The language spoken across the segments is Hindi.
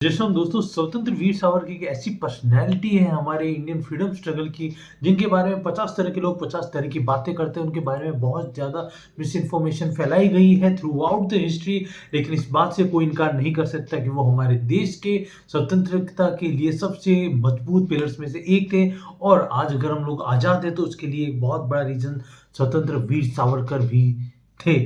जैसे दोस्तों स्वतंत्र वीर सावरकर की ऐसी पर्सनैलिटी है हमारे इंडियन फ्रीडम स्ट्रगल की, जिनके बारे में 50 तरह के लोग 50 तरह की बातें करते हैं। उनके बारे में बहुत ज़्यादा मिस इन्फॉर्मेशन फैलाई गई है थ्रू आउट द हिस्ट्री। लेकिन इस बात से कोई इनकार नहीं कर सकता कि वो हमारे देश के स्वतंत्रता के लिए सबसे मजबूत पिलर्स में से एक थे। और आज अगर हम लोग आज़ाद हैं तो उसके लिए एक बहुत बड़ा रीज़न स्वतंत्र वीर सावरकर भी थे।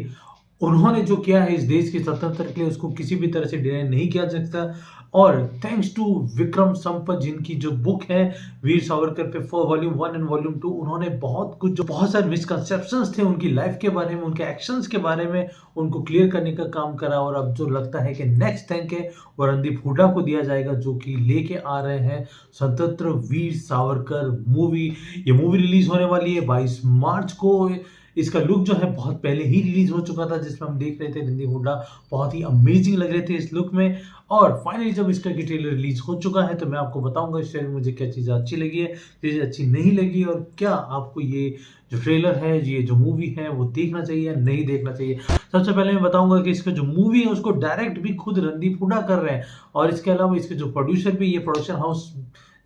उन्होंने जो किया है इस देश की स्वतंत्रता के लिए, उसको किसी भी तरह से डिनाई नहीं किया जा सकता। और थैंक्स टू विक्रम संपत, जिनकी जो बुक है वीर सावरकर पे वॉल्यूम 1 एंड वॉल्यूम 2, उन्होंने बहुत कुछ, जो बहुत सारे मिसकंसेप्शंस थे उनकी लाइफ के बारे में, उनके एक्शंस के बारे में, उनको क्लियर करने का काम करा। और अब जो लगता है कि नेक्स्ट थैंक है वो रणदीप हुड्डा को दिया जाएगा, जो कि लेके आ रहे हैं स्वतंत्र वीर सावरकर मूवी। ये मूवी रिलीज होने वाली है 22 मार्च को। इसका लुक जो है बहुत पहले ही रिलीज हो चुका था, जिसमें हम देख रहे थे रणदीप हुड्डा बहुत ही अमेजिंग लग रहे थे इस लुक में। और फाइनली जब इसका की ट्रेलर रिलीज हो चुका है तो मैं आपको बताऊंगा इस ट्रेलर में मुझे क्या चीज़ अच्छी लगी है, चीज़ अच्छी नहीं लगी, और क्या आपको ये जो ट्रेलर है, ये जो मूवी है, वो देखना चाहिए या नहीं देखना चाहिए। सबसे पहले मैं बताऊंगा कि इसका जो मूवी है उसको डायरेक्ट भी खुद रणदीप हुड्डा कर रहे हैं, और इसके अलावा इसके जो प्रोड्यूसर भी, ये प्रोडक्शन हाउस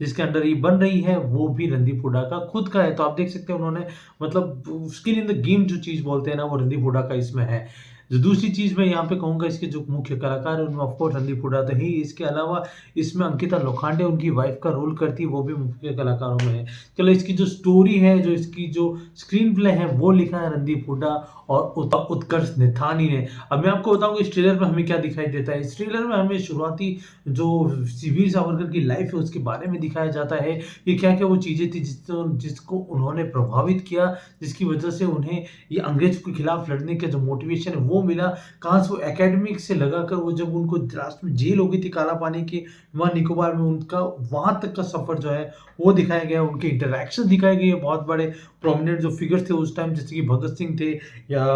जिसके अंडर ये बन रही है, वो भी रणदीप हुड्डा का खुद का है। तो आप देख सकते हैं उन्होंने, मतलब स्किन इन द गेम जो चीज़ बोलते हैं ना, वो रणदीप हुड्डा का इसमें है। जो दूसरी चीज़ मैं यहाँ पे कहूँगा, इसके जो मुख्य कलाकार हैं उनमें ऑफ कोर्स रणदीप हुड्डा तो ही, इसके अलावा इसमें अंकिता लोखंडे उनकी वाइफ का रोल करती है, वो भी मुख्य कलाकारों में है। चलो, इसकी जो स्टोरी है, जो इसकी जो स्क्रीन प्ले है, वो लिखा है रणदीप हुड्डा और उत्कर्ष निथानी ने। अब मैं आपको बताऊंगा इस ट्रेलर में हमें क्या दिखाई देता है। इस ट्रेलर में हमें शुरुआती जो वीर सावरकर की लाइफ है उसके बारे में दिखाया जाता है कि क्या क्या वो चीज़ें थी जिसको उन्होंने प्रभावित किया, जिसकी वजह से उन्हें ये अंग्रेज के खिलाफ लड़ने का जो मोटिवेशन है वो मिला। कहाँ से वो एकेडमिक से लगाकर, वो जब उनको लास्ट में जेल हो गई थी काला पानी की वहाँ निकोबार में, उनका वहाँ तक का सफ़र जो है वो दिखाया गया। उनके इंटरेक्शन दिखाए गए बहुत बड़े प्रोमिनेंट जो फिगर्स थे उस टाइम, जैसे कि भगत सिंह थे या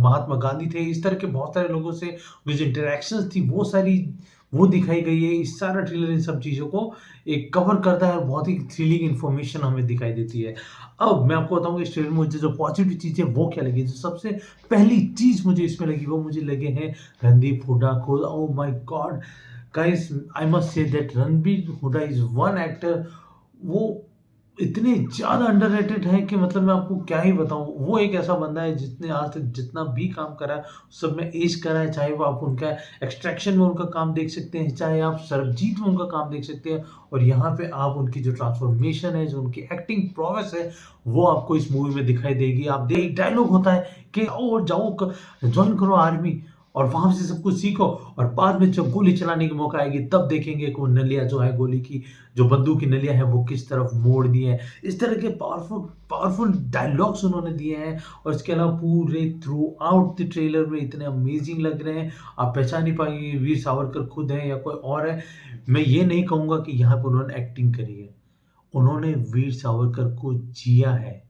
महात्मा गांधी थे, इस तरह के बहुत सारे लोगों से जो इंटरेक्शंस थी वो सारी वो दिखाई गई है। इस सारा ट्रेलर इन सब चीज़ों को एक कवर करता है और बहुत ही थ्रिलिंग इन्फॉर्मेशन हमें दिखाई देती है। अब मैं आपको बताऊंगा इस ट्रेलर में मुझे जो पॉजिटिव चीज़ें वो क्या लगी। जो सबसे पहली चीज़ मुझे इसमें लगी वो मुझे लगे हैं रणदीप हुड्डा को। Oh my God guys, I must say that Randeep Hooda is one actor, वो इतने ज़्यादा अंडररेटेड है कि मतलब मैं आपको क्या ही बताऊँ। वो एक ऐसा बंदा है जिसने आज तक जितना भी काम करा है, सब में ऐश करा है। चाहे वो आप उनका एक्सट्रैक्शन में उनका काम देख सकते हैं, चाहे आप सरबजीत में उनका काम देख सकते हैं, और यहाँ पे आप उनकी जो ट्रांसफॉर्मेशन है, जो उनकी एक्टिंग प्रोवेस है, वो आपको इस मूवी में दिखाई देगी। आप दे एक डायलॉग होता है कि आओ और जाओ जॉइन करो आर्मी और वहाँ से सब कुछ सीखो, और बाद में जब गोली चलाने की मौका आएगी तब देखेंगे कि वो नलिया जो है, गोली की जो बंदूक की नलियाँ हैं, वो किस तरफ मोड़ दी है। इस तरह के पावरफुल पावरफुल डायलॉग्स उन्होंने दिए हैं। और इसके अलावा पूरे थ्रू आउट द ट्रेलर में इतने अमेजिंग लग रहे हैं, आप पहचान नहीं पाएंगे वीर सावरकर खुद है या कोई और है। मैं ये नहीं कहूँगा कि यहाँ पर उन्होंने एक्टिंग करी है, उन्होंने वीर सावरकर को जिया है।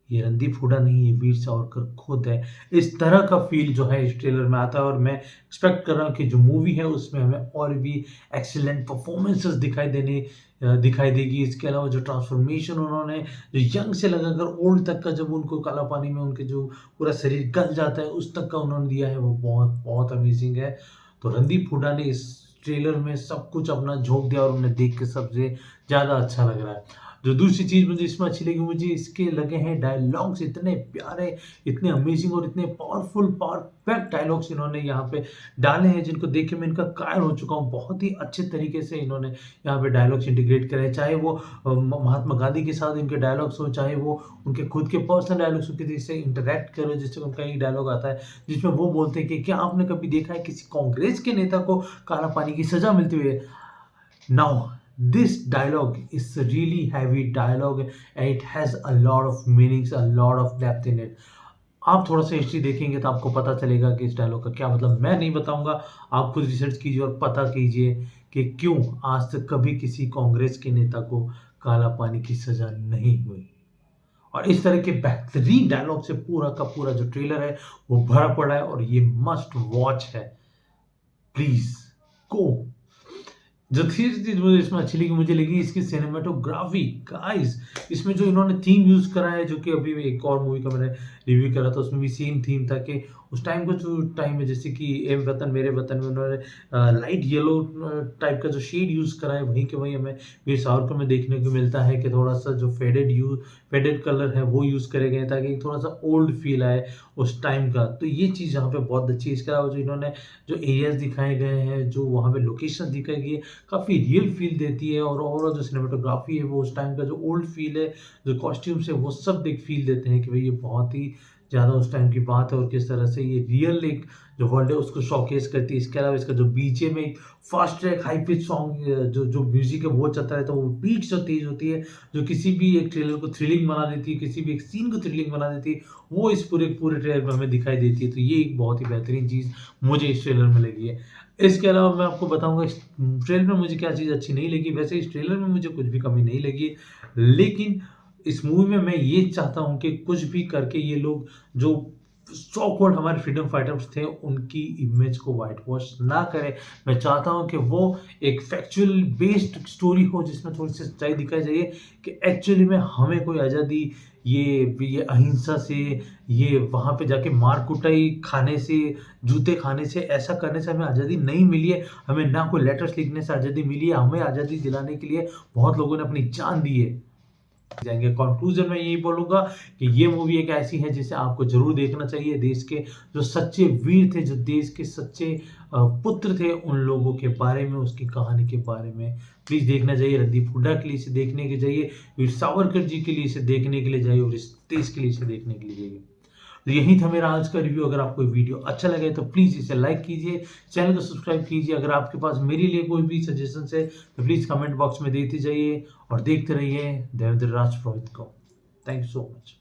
ये रणदीप हुड्डा नहीं, ये वीर सावरकर खुद है। इस तरह का फ़ील जो है इस ट्रेलर में आता है, और मैं एक्सपेक्ट कर रहा हूँ कि जो मूवी है उसमें हमें और भी एक्सीलेंट परफॉर्मेंसेस दिखाई देगी। इसके अलावा जो ट्रांसफॉर्मेशन उन्होंने, जो यंग से लगाकर ओल्ड तक का, जब उनको काला पानी में उनके जो पूरा शरीर गल जाता है उस तक का उन्होंने दिया है, वो बहुत बहुत अमेजिंग है। तो रणदीप हुड्डा ने इस ट्रेलर में सब कुछ अपना झोंक दिया और उन्हें देख के सबसे ज़्यादा अच्छा लग रहा है। जो दूसरी चीज़ मुझे इसमें अच्छी लगी, मुझे इसके लगे हैं डायलॉग्स इतने प्यारे, इतने अमेजिंग और इतने पावरफुल परफेक्ट डायलॉग्स इन्होंने यहाँ पे डाले हैं, जिनको देख के मैं इनका कायल हो चुका हूँ। बहुत ही अच्छे तरीके से इन्होंने यहाँ पे डायलॉग्स इंटीग्रेट करे हैं। चाहे वो महात्मा गांधी के साथ इनके डायलॉग्स हो, चाहे वो उनके खुद के पर्सनल डायलॉग्स हो, किसी से इंटरेक्ट करो, जिससे उनका एक डायलॉग आता है जिसमें वो बोलते हैं कि क्या आपने कभी देखा है किसी कांग्रेस के नेता को काला पानी की सजा मिलती हुई है। Now, this dialogue is a really heavy dialogue and it has a lot of meanings, a lot of depth in it. आप थोड़ा सा हिस्ट्री देखेंगे तो आपको पता चलेगा कि इस डायलॉग का क्या मतलब। मैं नहीं बताऊंगा, आप खुद रिसर्च कीजिए और पता कीजिए कि क्यों आज तक कभी किसी कांग्रेस के नेता को काला पानी की सजा नहीं हुई। और इस तरह के बेहतरीन डायलॉग से पूरा का पूरा जो ट्रेलर है वो भरा पड़ा है, और ये मस्ट वॉच है। Please go. जो तीसरी चीज़ मुझे इसमें अच्छी लगी, मुझे लगी इसकी सिनेमेटोग्राफी। गाइस, इसमें जो इन्होंने थीम यूज़ करा है, जो कि अभी एक और मूवी का मैंने रिव्यू करा था, उसमें भी सेम थीम था कि उस टाइम का जो टाइम है, जैसे कि ए वतन मेरे वतन में उन्होंने लाइट येलो टाइप का जो शेड यूज़ करा है, वहीं के वहीं हमें वीर सावरकर में देखने को मिलता है कि थोड़ा-सा जो फेडेड कलर है वो यूज़ करे गए हैं, ताकि थोड़ा-सा ओल्ड फ़ील आए उस टाइम का। तो ये चीज़ यहाँ पे बहुत अच्छी है। इसके अलावा जो इन्होंने जो एरियाज़ दिखाए गए हैं, जो वहाँ पे लोकेशन दिखाई गई है, काफ़ी रियल फ़ील देती है, और ओवरऑल जो सिनेमेटोग्राफ़ी है वो उस टाइम का जो ओल्ड फ़ील है, जो कॉस्ट्यूम्स है वो सब एक फ़ील देते हैं कि भई ये बहुत ही ज़्यादा उस टाइम की बात है, और किस तरह से ये रियल एक जो वर्ल्ड है उसको शोकेस करती है। इसके अलावा इसका जो बीजीएम है, fast track high pitch song, जो जो म्यूज़िक है वो चलता रहता है, वो बीट्स जो तेज़ होती है, जो किसी भी एक ट्रेलर को थ्रिलिंग बना देती है, किसी भी एक सीन को थ्रिलिंग बना देती है, वो इस पूरे पूरे ट्रेलर में हमें दिखाई देती है। तो ये एक बहुत ही बेहतरीन चीज़ मुझे इस ट्रेलर में लगी है। इसके अलावा मैं आपको बताऊँगा इस ट्रेलर में मुझे क्या चीज़ अच्छी नहीं लगी। वैसे इस ट्रेलर में मुझे कुछ भी कमी नहीं लगी, लेकिन इस मूवी में मैं ये चाहता हूँ कि कुछ भी करके ये लोग जो सो कॉल्ड हमारे फ्रीडम फाइटर्स थे, उनकी इमेज को व्हाइट वॉश ना करें। मैं चाहता हूँ कि वो एक फैक्चुअल बेस्ड स्टोरी हो, जिसमें थोड़ी-सी सच्चाई दिखाई जाए कि एक्चुअली में हमें कोई आज़ादी ये अहिंसा से, ये वहाँ पे जाके मार-कुटाई खाने से, जूते खाने से, ऐसा करने से हमें आज़ादी नहीं मिली है। हमें ना कोई लेटर्स लिखने से आज़ादी मिली है। हमें आज़ादी दिलाने के लिए बहुत लोगों ने अपनी जान दी है। जाएँगे। कंक्लूज़न में यही बोलूँगा कि ये मूवी एक ऐसी है जिसे आपको ज़रूर देखना चाहिए। देश के जो सच्चे वीर थे, जो देश के सच्चे पुत्र थे, उन लोगों के बारे में, उसकी कहानी के बारे में प्लीज़ देखना चाहिए। रणदीप हुड्डा के लिए इसे देखने के जाइए, वीर सावरकर जी के लिए इसे देखने के लिए जाइए, और इस देश के लिए इसे देखने के लिए जाइए। तो यही था मेरा आज का रिव्यू। अगर आपको ये वीडियो अच्छा लगे तो प्लीज़ इसे लाइक कीजिए, चैनल को सब्सक्राइब कीजिए। अगर आपके पास मेरे लिए कोई भी सजेशंस है तो प्लीज़ कमेंट बॉक्स में देते जाइए, और देखते रहिए देवेंद्र राज पुरोहित को। Thank you so much.